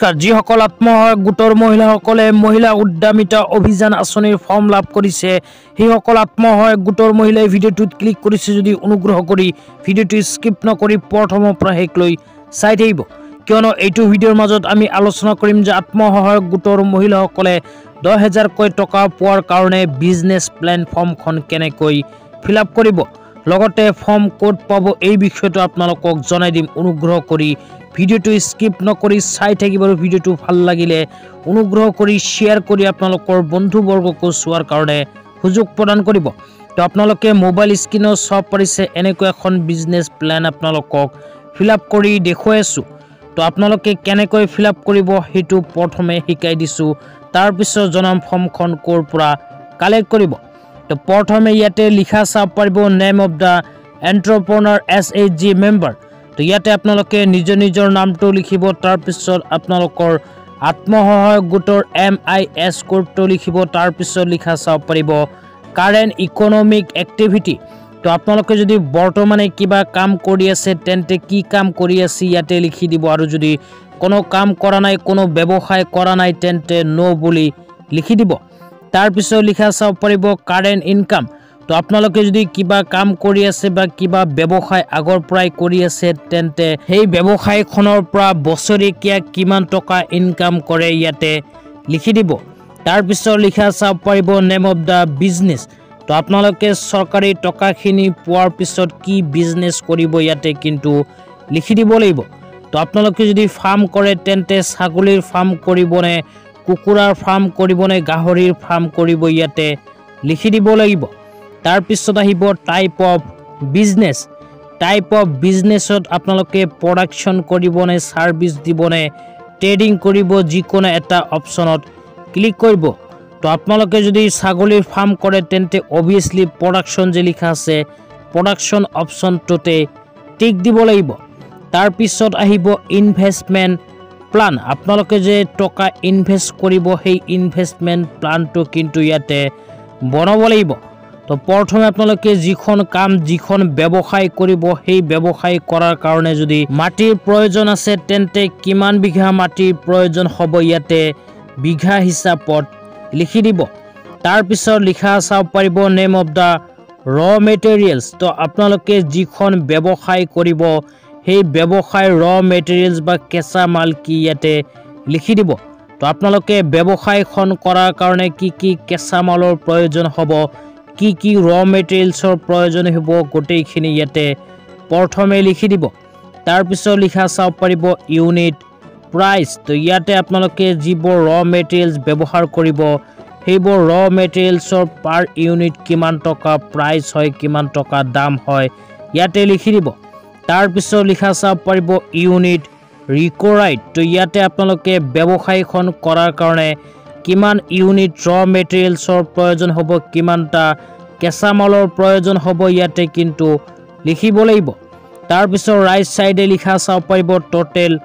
নমস্কাৰ যিসকল আত্মসহায়ক গোটৰ মহিলাসকলে মহিলা উদ্যমিতা অভিযান আঁচনিৰ ফৰ্ম লাভ কৰিছে সেইসকল আত্মসহায়ক গোটৰ মহিলাই ভিডিঅ'টোত ক্লিক কৰিছে যদি অনুগ্ৰহ কৰি ভিডিঅ'টো স্কিপ নকৰি প্ৰথমৰ পৰা শেষলৈ চাই থাকিব কিয়নো এইটো ভিডিঅ'ৰ মাজত আমি আলোচনা কৰিম যে আত্মসহায়ক গোটৰ মহিলাসকলে 10000 টকা পোৱাৰ কাৰণে বিজনেছ প্লেন ফৰ্মখন কেনেকৈ ফিল আপ কৰিব লগতে ফৰ্ম কোড পাব এই বিষয়টো আপোনালোকক জনাই দিম অনুগ্ৰহ কৰি ভিডিঅ'টো স্কিপ নকৰি চাই থাকিব আৰু ভিডিঅ'টো ভাল লাগিলে অনুগ্ৰহ কৰি শেয়াৰ কৰি আপোনালোকৰ বন্ধুবৰ্গকো চোৱাৰ কাৰণে সুযোগ প্ৰদান কৰিব তো আপোনালোকে মোবাইল স্ক্ৰীনত চাব পাৰিছে এনেকৈ এখন বিজনেছ প্লেন আপোনালোকক ফিল আপ কৰি দেখুৱাই আছো তো আপোনালোকে কেনেকৈ ফিল আপ কৰিব হেতু প্ৰথমে শিকাই দিছো তাৰ পিছত জনাম ফৰ্মখন কোৰ পৰা কালেক্ট কৰিব তো প্ৰথমে ইয়াতে লিখা চাব পাৰিব name of the entrepreneur SHG member তো ইয়াতে আপোনালোকে নিজৰ নামটো লিখিব তাৰ পিছত আপোনালোকৰ আত্মসহায়ক গোটৰ MIS কোডটো লিখিব তাৰ পিছত লিখা চাব পাৰিব কাৰেন্ট ইকোনমিক এক্টিভিটি তো আপোনালোকে যদি বৰ্তমানে কিবা কাম কৰি আছে তেন্তে কি কাম কৰি আছে ইয়াতে লিখি দিব আৰু যদি কোনো কাম কৰা নাই কোনো ব্যৱসায় কৰা নাই তেন্তে নো বুলি লিখি দিব তাৰ পিছত লিখা চাব পাৰিব কাৰেন্ট ইনকাম তো আপোনালোকে যদি কিবা কাম কৰি আছে বা কিবা ব্যৱসায় আগৰ পৰাই কৰি আছে তেন্তে সেই ব্যৱসায়খনৰ পৰা বছৰিকীয়া কিমান টকা ইনকাম কৰে ইয়াতে লিখি দিব তাৰ পিছত লিখা চাব পাৰিব নেম অফ দা বিজনেছ তো আপোনালোকে চৰকাৰী টকাখিনি পোৱাৰ পিছত কি বিজনেছ কৰিব ইয়াতে কিন্তু লিখি দিব লাগিব তো আপোনালোকে যদি ফাৰ্ম কৰে তেন্তে ছাগলীৰ ফাৰ্ম কৰিবনে কুকুৰাৰ ফাৰ্ম কৰিবনে গাহৰিৰ ফাৰ্ম কৰিব ইয়াতে লিখি দিব লাগিব তাৰ পিছত আহিব টাইপ অফ বিজনেছত আপোনালোকে প্ৰডাকশন কৰিবনে সাৰ্ভিস দিবনে ট্ৰেডিং কৰিব যিকোনো এটা অপচনত ক্লিক কৰিব তো আপোনালোকে যদি ছাগলীৰ ফাৰ্ম কৰে তেন্তে অবিয়াসলি প্ৰডাকশন যে লিখা আছে প্ৰডাকশন অপচনটোতে টিক দিব লাগিব তাৰ পিছত আহিব ইনভেষ্টমেন্ট প্লান আপোনালোকে যে টকা ইনভেস্ট কৰিব সেই ইনভেষ্টমেন্ট প্লানটো কিন্তু ইয়াতে বনাব লাগিব তো প্ৰথমে আপোনালোকে যিখন কাম যিখন ব্যৱসায় কৰিব সেই ব্যৱসায় কৰাৰ কাৰণে যদি মাটিৰ প্ৰয়োজন আছে তেন্তে কিমান বিঘা মাটিৰ প্ৰয়োজন হ'ব ইয়াতে বিঘা হিচাপত লিখি দিব তাৰ পিছত লিখা চাব পাৰিব নেম অফ দা ৰ মেটেৰিয়েলছ তো আপোনালোকে যিখন ব্যৱসায় কৰিব সেই ব্যৱসায় ৰ মেটেৰিয়েলছ বা কেঁচা মাল কি ইয়াতে লিখি দিব তো আপোনালোকে ব্যৱসায়খন কৰাৰ কাৰণে কি কেঁচা মালৰ প্ৰয়োজন হ'ব কি ৰ মেটেৰিয়েলছৰ প্ৰয়োজন হ'ব গোটেইখিনি ইয়াতে প্ৰথমে লিখি দিব তাৰ পিছত লিখা চাব পাৰিব ইউনিট প্ৰাইস তো ইয়াতে আপোনালোকে যিবোৰ ৰ মেটেৰিয়েলছ ব্যৱহাৰ কৰিব সেইবোৰ ৰ মেটেৰিয়েলছৰ পাৰ ইউনিট কিমান টকা প্ৰাইস হয় কিমান টকা দাম হয় ইয়াতে লিখি দিব তাৰ পিছত লিখা চাব পাৰিব ইউনিট ৰিকোয়াৰ্ড তো ইয়াতে আপোনালোকে ব্যৱসায়খন কৰাৰ কাৰণে কিমান ইউনিট ৰ মেটেৰিয়েলছৰ প্ৰয়োজন হ'ব কিমানটা কেঁচা মালৰ প্ৰয়োজন হ'ব ইয়াতে কিন্তু লিখিব লাগিব তাৰ পিছত ৰাইট সাইডে লিখা চাব পাৰিব টোটেল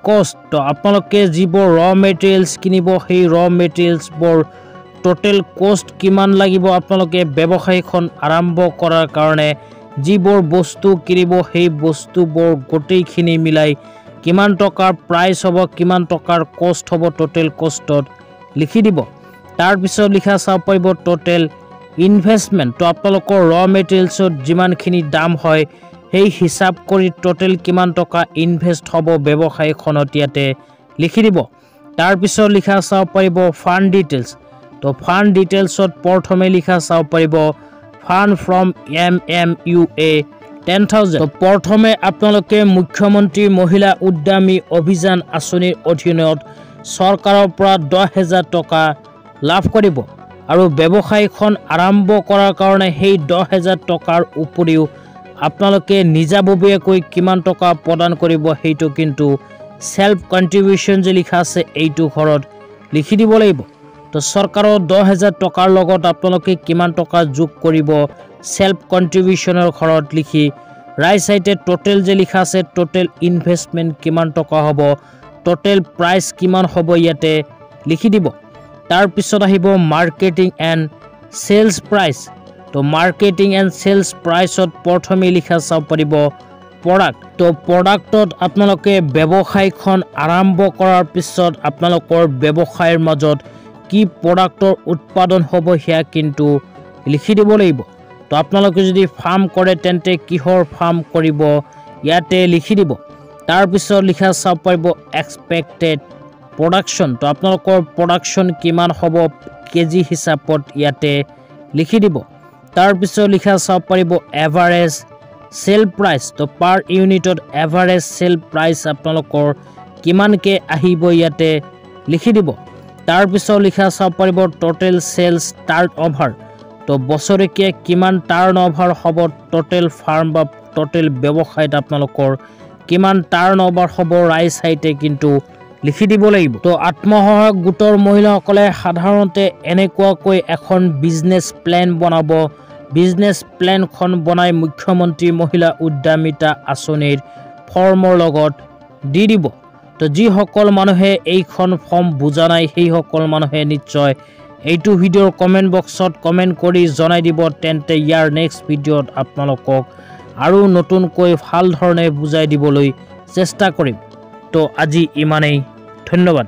কষ্ট তো আপোনালোকে যিবোৰ ৰ মেটেৰিয়েলছ কিনিব সেই ৰ মেটেৰিয়েলছবোৰ টোটেল কষ্ট কিমান লাগিব আপোনালোকে ব্যৱসায়খন আৰম্ভ কৰাৰ কাৰণে যিবোৰ বস্তু কিনিব সেই বস্তুবোৰ গোটেইখিনি মিলাই কিমান টকাৰ প্ৰাইস হ'ব কিমান টকাৰ কষ্ট হ'ব টোটেল কষ্টত লিখি দিব তাৰ পিছত লিখা চাব পাৰিব টোটেল ইনভেষ্টমেন্ট তো আপোনালোকৰ ৰ মেটেৰিয়েলছত যিমানখিনি দাম হয় সেই হিসাব কৰি টোটেল কিমান টকা ইনভেস্ট হ'ব ব্যৱসায়খনত ইয়াতে লিখি দিব তাৰ পিছত লিখা চাব পাৰিব ফান্ড ডিটেইলছ তো ফান্ড ডিটেইলছত প্ৰথমে লিখা চাব পাৰিব ফান্ড ফ্ৰম MMUA 10000 তো প্ৰথমে আপোনালোকে মুখ্যমন্ত্ৰী মহিলা উদ্যমী অভিযান আঁচনিৰ অধীনত চৰকাৰৰ পৰা 10000 টকা লাভ কৰিব আৰু ব্যৱসায়খন আৰম্ভ কৰাৰ কাৰণে সেই 10000 টকাৰ উপৰিও আপোনালোকে নিজাববীয়াকৈ কিমান টকা প্ৰদান কৰিব হেতু কিন্তু সেলফ কন্ট্ৰিবিউশন যে লিখা আছে এইটো ঘৰত লিখি দিব লাগিব তো চৰকাৰৰ 10000 টকাৰ লগত আপোনালোকে কিমান টকা যোগ কৰিব সেলফ কন্ট্ৰিবিউশনৰ ঘৰত লিখি ৰাইট সাইডে টোটেল যে লিখা আছে টোটেল ইনভেষ্টমেন্ট কিমান টকা হ'ব টোটেল প্ৰাইস কিমান হ'ব ইয়াতে লিখি দিব তাৰ পিছত আহিব মাৰ্কেটিং এণ্ড সেলস প্ৰাইস তো মাৰ্কেটিং এণ্ড সেলস প্ৰাইসত প্ৰথমে লিখা চাব পাৰিব প্ৰডাক্ট তো প্ৰডাক্টত আপোনালোকে ব্যৱসায়খন আৰম্ভ কৰাৰ পিছত আপোনালোকৰ ব্যৱসায়ৰ মাজত কি প্ৰডাক্টৰ উৎপাদন হ'ব সেয়া কিন্তু লিখি দিব লাগিব তো আপোনালোকে যদি ফাৰ্ম কৰে তেন্তে কিহৰ ফাৰ্ম কৰিব ইয়াতে লিখি দিব তাৰ পিছত লিখা চাব পাৰিব এক্সপেক্টেড প্ৰডাকশ্যন তো আপোনালোকৰ প্ৰডাকশ্যন কিমান হ'ব কেজি হিচাপত ইয়াতে লিখি দিব তাৰ পিছত লিখা চাব পাৰিব এভাৰেজ সেল প্ৰাইস তো পাৰ ইউনিটত এভাৰেজ সেল প্ৰাইস আপোনালোকৰ কিমানকে আহিব ইয়াতে লিখি দিব তাৰ পিছত লিখা চাব পাৰিব টোটেল সেলস টাৰ্ন ওভাৰ তো বছৰেকে কিমান টাৰ্ন ওভাৰ হ'ব টোটেল ফাৰ্ম বা টোটেল ব্যৱসায়ত আপোনালোকৰ কিমান টাৰ্ন ওভাৰ হ'ব ৰাইট সাইডে কিন্তু লিখি দিব লাগিব তো আত্মসহায়ক গোটৰ মহিলাসকলে সাধাৰণতে এনেকুৱাকৈ এখন বিজনেছ প্ল্যান বনাব বিজনেছ প্ল্যানখন বনাই মুখ্যমন্ত্ৰী মহিলা উদ্যমিতা আঁচনিৰ ফৰ্মৰ লগত দি দিব তো যিসকল মানুহে এইখন ফৰ্ম বুজা নাই সেই সকল মানুহে নিশ্চয় এইটো ভিডিঅ'ৰ কমেন্ট বক্সত কমেন্ট কৰি জনাই দিব তেন্তে ইয়াৰ নেক্সট ভিডিঅ'ত আপোনালোকক আৰু নতুনকৈ ভাল ধৰণে বুজাই দিবলৈ চেষ্টা কৰিম তো আজি ইমানেই ধন্যবাদ।